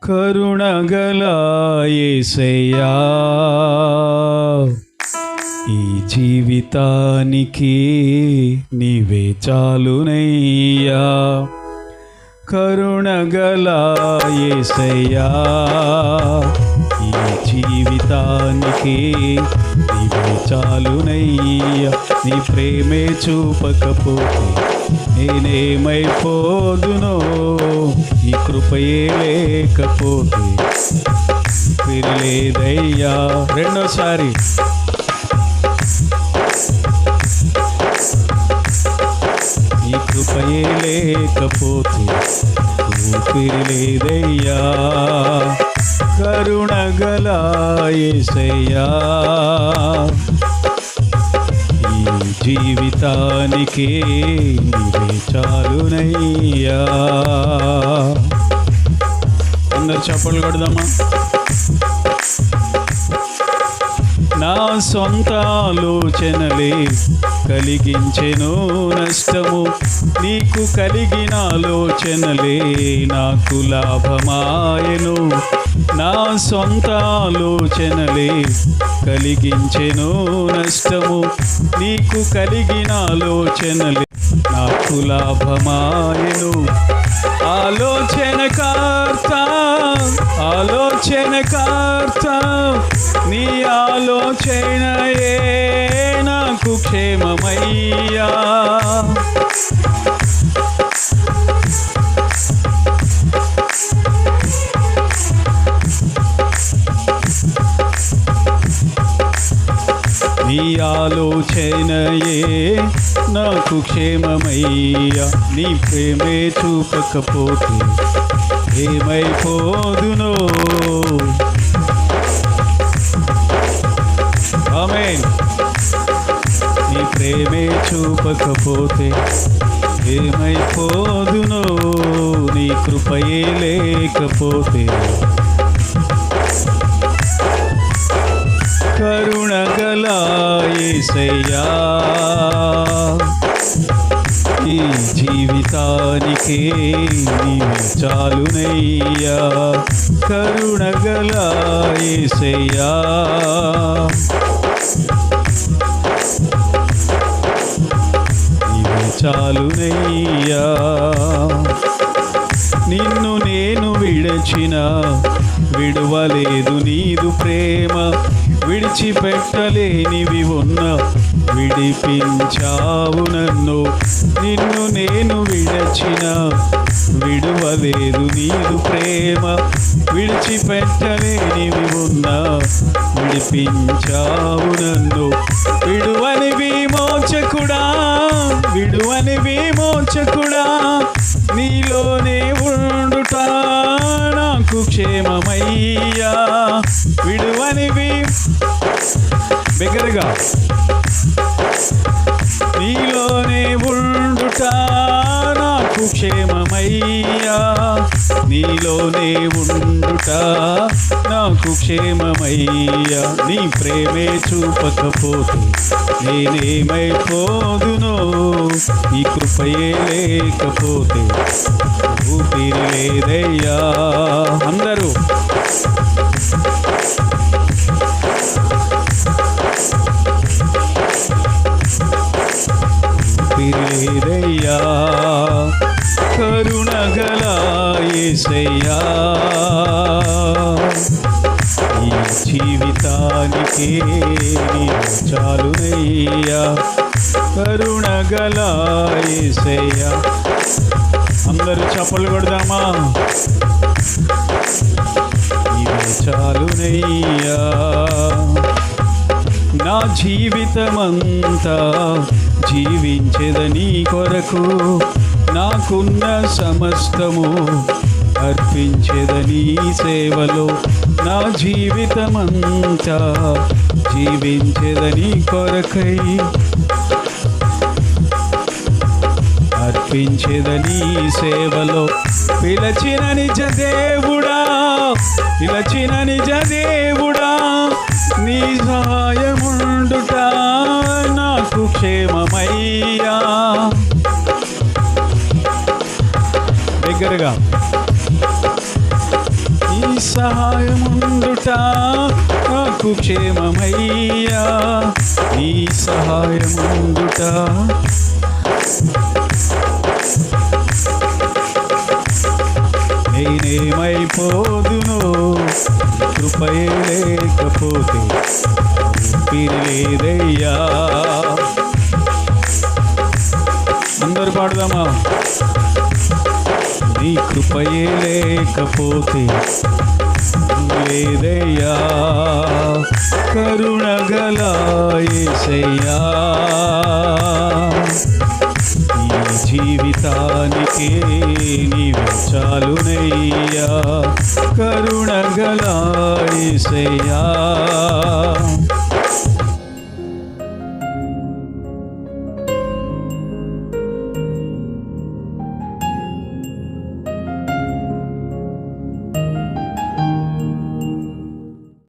కరుణగల యేసయ్యా, ఈ జీవితానికి నీవే చాలునయ్యా. కరుణగల యేసయ్యా, ఈ జీవితానికి నీవే చాలునయ్యా. నీ ప్రేమే చూపకపోతే నేనేమైపోదునో, ఈ కృపయే లేకపోతే లేదయ్యా. రెండోసారి ఈ కృపయే లేకపోతే ఊపిరి లేదయ్యా. కరుణగల యేసయ్యా, ఈ జీవితానికి నీవే చాలునయ్యా. అందరు చప్పట్లు కొడదామా? నా సొంత ఆలోచనలే కలిగించెను నష్టము, నీకు కలిగిన ఆలోచనలే నాకు లాభమాయెను. నా సొంత ఆలోచనలే కలిగించెను నష్టము, నీకు కలిగిన ఆలోచనలే నాకు లాభమాయెను. ఆలోచనకర్త ఆలోచనకర్త, నీ ఆలోచనయే నాకు క్షేమమయ్యా. నీ ఆలోచనయే నాకు క్షేమమయ్యా. నీ ప్రేమే చూపకపోతే ఏమైపోదునో. ఆమేన్. నీ ప్రేమే చూపకపోతే ఏమైపోదునో, నీ కృపయే లేకపోతే. కరుణగల యేసయ్యా, ఈ జీవితానికి నీవే చాలునయ్యా. కరుణగల యేసయ్యా, నీవే చాలునయ్యా. నిన్ను నేను విడచిన విడువలేదు నీదు ప్రేమ, విడిచిపెట్టలేనివి ఉన్న విడిపించావు నన్ను. నిన్ను నేను విడచిన విడువలేదు నీదు ప్రేమ, విడిచిపెట్టలేనివి ఉన్న విడిపించావు నన్ను. విడువని విమోచకుడా, విడువని విమోచకుడా, నీలోనే ఉండుట నాకు క్షేమమయ్యా. విడువని బిగ్గరగా, నీలోనే ఉండుట నాకు క్షేమమయ్యా. నీలోనే ఉండుట నాకు క్షేమమయ్యా. నీ ప్రేమే చూపకపోతే నేనేమైపోదునో, ఈ కృపయే లేకపోతే ఊపిరి లేదయ్యా. అందరూ లేదయ్యా. కరుణగల యేసయ్యా, ఈ జీవితానికి నీవే చాలునయ్యా. కరుణగల యేసయ్యా. అందరూ చప్పలు కొడదామా? నీవే చాలునయ్యా. నా జీవితమంతా జీవించేదని కొరకు, నాకున్న సమస్తము అర్పించేదని సేవలో. నా జీవితమంతా జీవించేదని కొరకై, అర్పించేదని సేవలో. పిలచిన నిజ దేవుడా, పిలచిన నిజ దేవుడా, నీ సహాయముండుట నాకు క్షేమమయ్యా. దగ్గరగా సహాయముండుట నాకు క్షేమమయ్యా, నీ సహాయముండుట. నేనేమైపోదునో కృపయే లేకపోతే ఊపిరి లేదయ్యా. అందరు పాడదామా? నీ కృపయే లేకపోతే లేదయ్యా, కరుణగల యేసయ్యా. ఈ జీవితానికి నీవే చాలునయ్యా, కరుణగల యేసయ్యా.